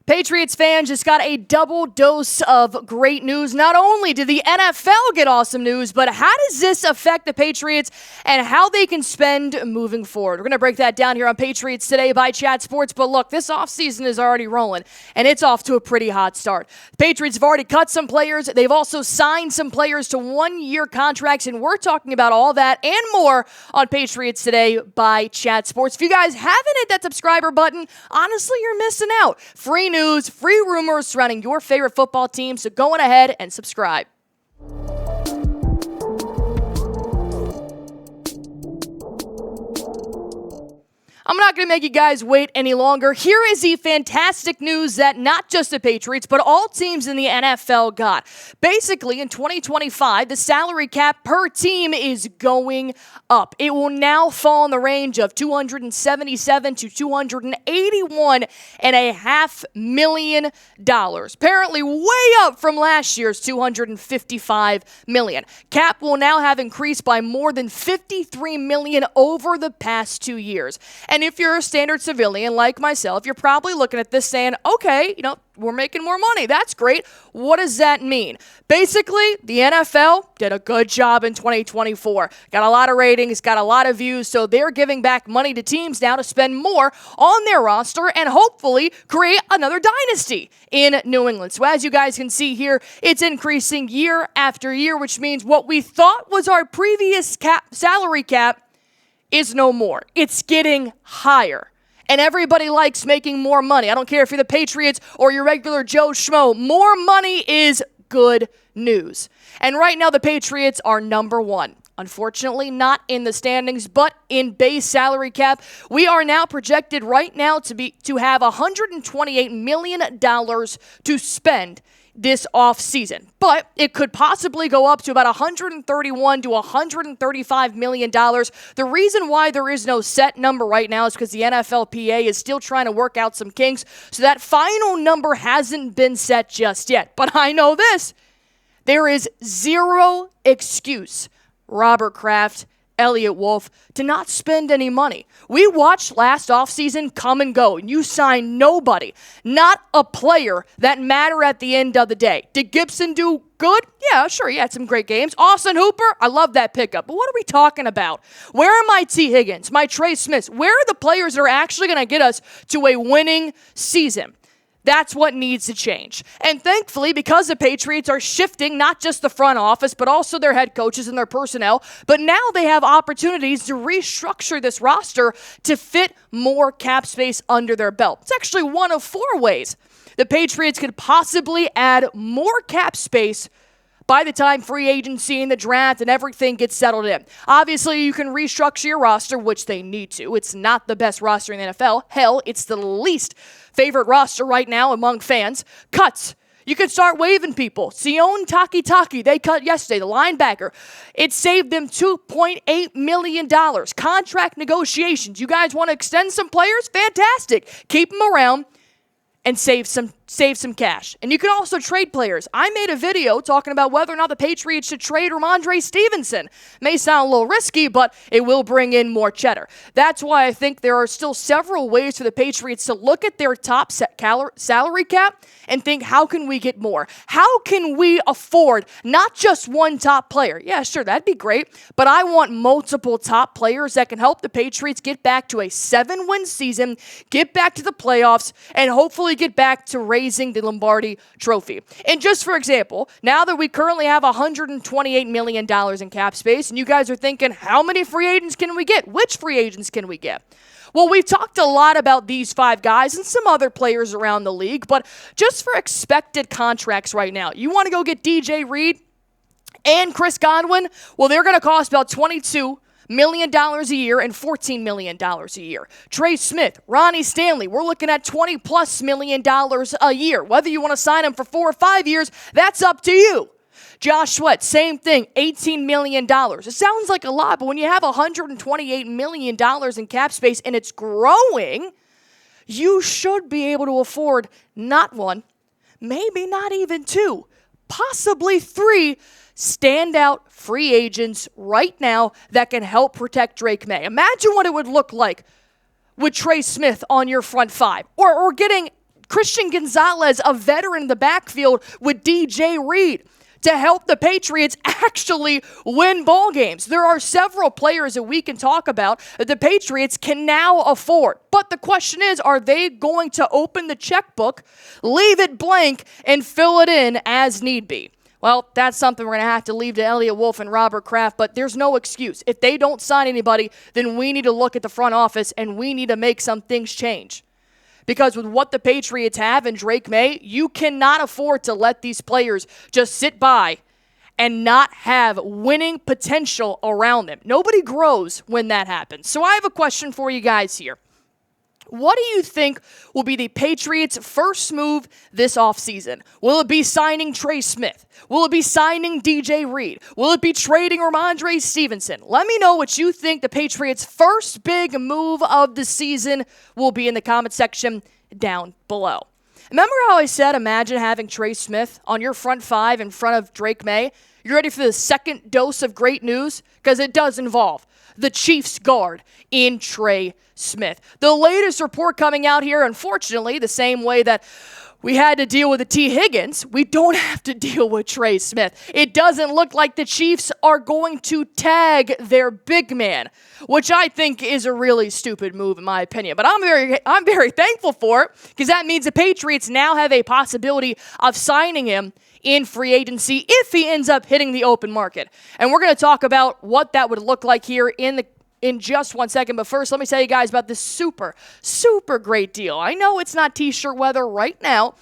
Patriots fans just got a double dose of great news. Not only did the NFL get awesome news, but how does this affect the Patriots and how they can spend moving forward? We're going to break that down here on Patriots Today by Chat Sports. But look, this offseason is already rolling, and it's off to a pretty hot start. The Patriots have already cut some players. They've also signed some players to one-year contracts, and we're talking about all that and more on Patriots Today by Chat Sports. If you guys haven't hit that subscriber button, honestly, you're missing out. Free news, free rumors surrounding your favorite football team, so go on ahead and subscribe. I'm not going to make you guys wait any longer. Here is the fantastic news that not just the Patriots, but all teams in the NFL got. Basically, in 2025, the salary cap per team is going up. It will now fall in the range of $277 to $281.5 million. Apparently way up from last year's $255 million. Cap will now have increased by more than $53 million over the past 2 years. And if you're a standard civilian like myself, you're probably looking at this saying, okay, we're making more money. That's great. What does that mean? Basically, the NFL did a good job in 2024. Got a lot of ratings, got a lot of views, so they're giving back money to teams now to spend more on their roster and hopefully create another dynasty in New England. So as you guys can see here, it's increasing year after year, which means what we thought was our previous salary cap is no more. It's getting higher. And everybody likes making more money. I don't care if you're the Patriots or your regular Joe Schmo. More money is good news. And right now the Patriots are number one. Unfortunately, not in the standings, but in base salary cap. We are now projected right now to have $128 million to spend this offseason. But it could possibly go up to about $131 to $135 million. The reason why there is no set number right now is because the NFLPA is still trying to work out some kinks, so that final number hasn't been set just yet. But I know this. There is zero excuse, Robert Kraft, Elliott Wolf, to not spend any money. We watched last offseason come and go, and you signed nobody, not a player that matter at the end of the day. Did Gibson do good? Yeah, sure, he had some great games. Austin Hooper, I love that pickup. But what are we talking about? Where are my T. Higgins, my Trey Smiths? Where are the players that are actually going to get us to a winning season? That's what needs to change. And thankfully, because the Patriots are shifting not just the front office, but also their head coaches and their personnel, but now they have opportunities to restructure this roster to fit more cap space under their belt. It's actually one of 4 ways the Patriots could possibly add more cap space by the time free agency and the draft and everything gets settled in. Obviously, you can restructure your roster, which they need to. It's not the best roster in the NFL. Hell, it's the least favorite roster right now among fans. Cuts. You can start waiving people. Sion Taki, they cut yesterday, the linebacker. It saved them $2.8 million. Contract negotiations. You guys want to extend some players? Fantastic. Keep them around and save some cash. And you can also trade players. I made a video talking about whether or not the Patriots should trade Ramondre Stevenson. May sound a little risky, but it will bring in more cheddar. That's why I think there are still several ways for the Patriots to look at their top salary cap and think, how can we get more? How can we afford not just one top player? Yeah, sure, that'd be great, but I want multiple top players that can help the Patriots get back to a 7-win season, get back to the playoffs, and hopefully get back to raising the Lombardi Trophy. And just for example, now that we currently have $128 million in cap space, and you guys are thinking, how many free agents can we get? Which free agents can we get? Well, we've talked a lot about these 5 guys and some other players around the league, but just for expected contracts right now, you want to go get DJ Reed and Chris Godwin? Well, they're going to cost about $22 million a year and $14 million a year. Trey Smith, Ronnie Stanley, we're looking at $20+ million a year. Whether you want to sign him for 4 or 5 years, that's up to you. Josh Sweat, same thing, $18 million. It sounds like a lot, but when you have $128 million in cap space and it's growing, you should be able to afford not 1, maybe not even 2, possibly 3 standout free agents right now that can help protect Drake Maye. Imagine what it would look like with Trey Smith on your front 5, or getting Christian Gonzalez, a veteran in the backfield with DJ Reed, to help the Patriots actually win ball games. There are several players that we can talk about that the Patriots can now afford. But the question is, are they going to open the checkbook, leave it blank, and fill it in as need be? Well, that's something we're going to have to leave to Elliott Wolf and Robert Kraft, but there's no excuse. If they don't sign anybody, then we need to look at the front office and we need to make some things change. Because with what the Patriots have in Drake Maye, you cannot afford to let these players just sit by and not have winning potential around them. Nobody grows when that happens. So I have a question for you guys here. What do you think will be the Patriots' first move this offseason? Will it be signing Trey Smith? Will it be signing DJ Reed? Will it be trading Ramondre Stevenson? Let me know what you think the Patriots' first big move of the season will be in the comment section down below. Remember how I said imagine having Trey Smith on your front five in front of Drake Maye? You ready for the second dose of great news? Because it does involve the Chiefs guard in Trey Smith. The latest report coming out here, unfortunately, the same way that we had to deal with the T. Higgins, we don't have to deal with Trey Smith. It doesn't look like the Chiefs are going to tag their big man, which I think is a really stupid move in my opinion. But I'm very thankful for it because that means the Patriots now have a possibility of signing him in free agency if he ends up hitting the open market. And we're going to talk about what that would look like here in just 1 second. But first, let me tell you guys about this super great deal. I know it's not t-shirt weather right now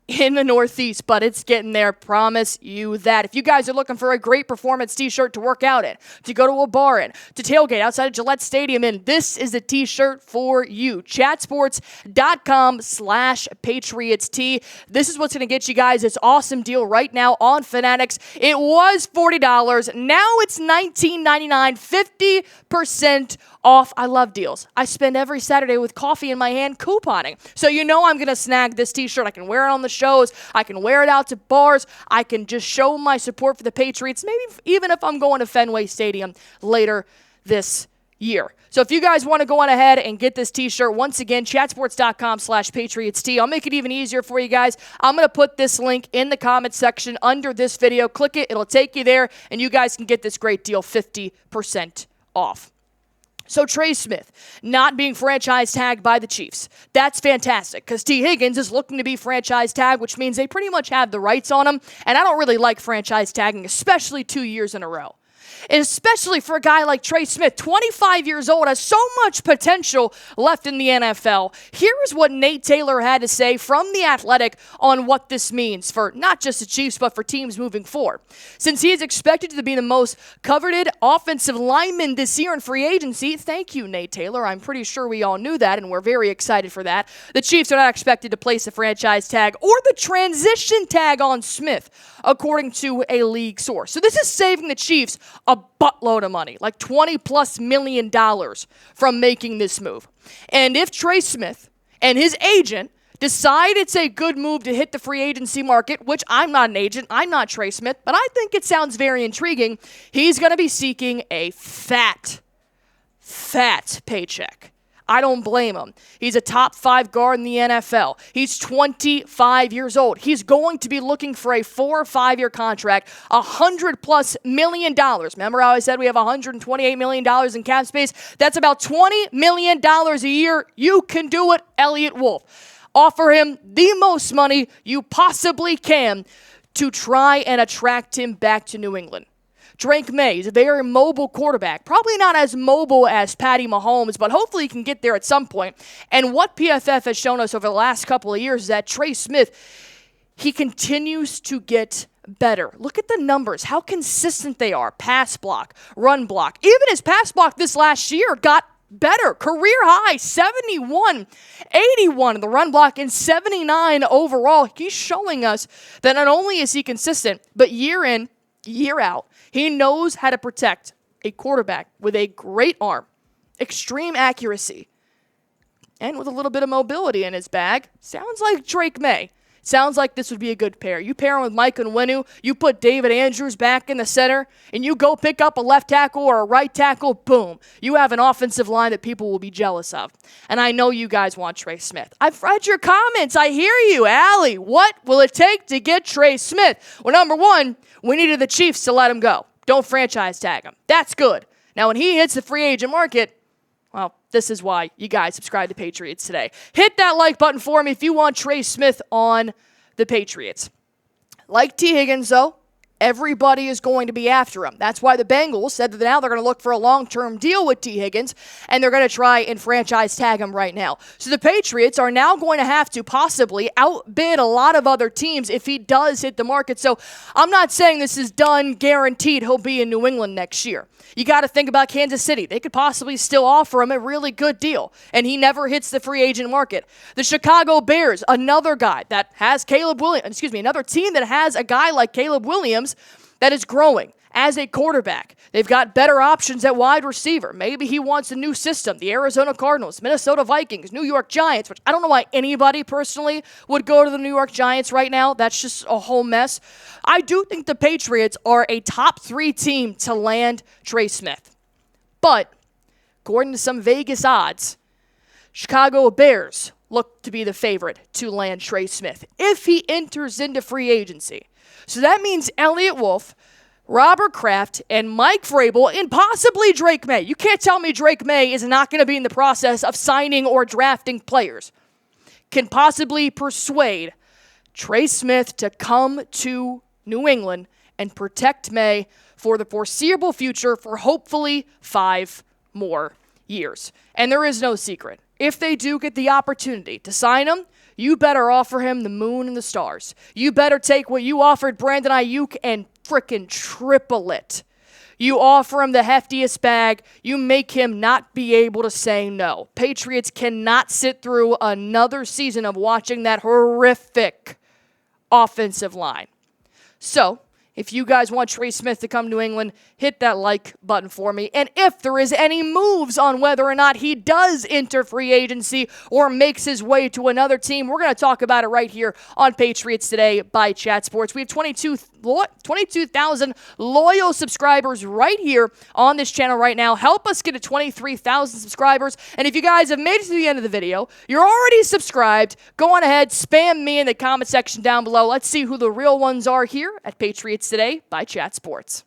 in the Northeast, but it's getting there. Promise you that. If you guys are looking for a great performance t-shirt to work out in, to go to a bar in, to tailgate outside of Gillette Stadium in, this is the t-shirt for you. Chatsports.com/Patriots tee. This is what's going to get you guys this awesome deal right now on Fanatics. It was $40. Now it's $19.99, 50% off. I love deals. I spend every Saturday with coffee in my hand couponing. So you know I'm going to snag this t-shirt. I can wear it on the shows. I can wear it out to bars. I can just show my support for the Patriots, maybe even if I'm going to Fenway Stadium later this year. So if you guys want to go on ahead and get this t-shirt, once again, chatsports.com/Patriots tee. I'll make it even easier for you guys. I'm going to put this link in the comment section under this video. Click it. It'll take you there, and you guys can get this great deal, 50% off. So Trey Smith not being franchise tagged by the Chiefs. That's fantastic because T. Higgins is looking to be franchise tagged, which means they pretty much have the rights on him. And I don't really like franchise tagging, especially 2 years in a row. And especially for a guy like Trey Smith, 25 years old, has so much potential left in the NFL. Here is what Nate Taylor had to say from The Athletic on what this means for not just the Chiefs, but for teams moving forward. Since he is expected to be the most coveted offensive lineman this year in free agency, thank you, Nate Taylor. I'm pretty sure we all knew that, and we're very excited for that. The Chiefs are not expected to place a franchise tag or the transition tag on Smith, according to a league source. So this is saving the Chiefs a buttload of money, like $20+ million from making this move. And if Trey Smith and his agent decide it's a good move to hit the free agency market, which I'm not an agent, I'm not Trey Smith, but I think it sounds very intriguing, he's going to be seeking a fat paycheck. I don't blame him. He's a top 5 guard in the NFL. He's 25 years old. He's going to be looking for a 4 or 5 year contract, $100+ million. Remember how I said we have $128 million in cap space? That's about $20 million a year. You can do it, Elliott Wolf. Offer him the most money you possibly can to try and attract him back to New England. Drake Maye is a very mobile quarterback. Probably not as mobile as Patty Mahomes, but hopefully he can get there at some point. And what PFF has shown us over the last couple of years is that Trey Smith, he continues to get better. Look at the numbers, how consistent they are. Pass block, run block. Even his pass block this last year got better. Career high, 71, 81 in the run block, and 79 overall. He's showing us that not only is he consistent, but year in, year out, he knows how to protect a quarterback with a great arm, extreme accuracy, and with a little bit of mobility in his bag. Sounds like Drake Maye. Sounds like this would be a good pair. You pair him with Mike Onwenu, you put David Andrews back in the center, and you go pick up a left tackle or a right tackle, boom. You have an offensive line that people will be jealous of. And I know you guys want Trey Smith. I've read your comments. I hear you. Allie, what will it take to get Trey Smith? Well, number one, we needed the Chiefs to let him go. Don't franchise tag him. That's good. Now, when he hits the free agent market, well, this is why you guys subscribe to Patriots Today. Hit that like button for me if you want Trey Smith on the Patriots. Like T. Higgins, though, everybody is going to be after him. That's why the Bengals said that now they're going to look for a long-term deal with T. Higgins, and they're going to try and franchise tag him right now. So the Patriots are now going to have to possibly outbid a lot of other teams if he does hit the market. So I'm not saying this is done, guaranteed he'll be in New England next year. You got to think about Kansas City. They could possibly still offer him a really good deal, and he never hits the free agent market. The Chicago Bears, another guy that has another team that has a guy like Caleb Williams that is growing as a quarterback. They've got better options at wide receiver. Maybe he wants a new system. The Arizona Cardinals, Minnesota Vikings, New York Giants, which I don't know why anybody personally would go to the New York Giants right now. That's just a whole mess. I do think the Patriots are a top 3 team to land Trey Smith. But according to some Vegas odds, Chicago Bears look to be the favorite to land Trey Smith if he enters into free agency. So that means Elliott Wolf, Robert Kraft, and Mike Vrabel, and possibly Drake Maye. You can't tell me Drake Maye is not going to be in the process of signing or drafting players. Can possibly persuade Trey Smith to come to New England and protect Maye for the foreseeable future for hopefully 5 more years. And there is no secret. If they do get the opportunity to sign him, you better offer him the moon and the stars. You better take what you offered Brandon Ayuk and frickin' triple it. You offer him the heftiest bag. You make him not be able to say no. Patriots cannot sit through another season of watching that horrific offensive line. So, if you guys want Trey Smith to come to New England, hit that like button for me. And if there is any moves on whether or not he does enter free agency or makes his way to another team, we're going to talk about it right here on Patriots Today by Chat Sports. We have 22,000 loyal subscribers right here on this channel right now. Help us get to 23,000 subscribers. And if you guys have made it to the end of the video, you're already subscribed, go on ahead, spam me in the comment section down below. Let's see who the real ones are here at Patriots Today by Chat Sports.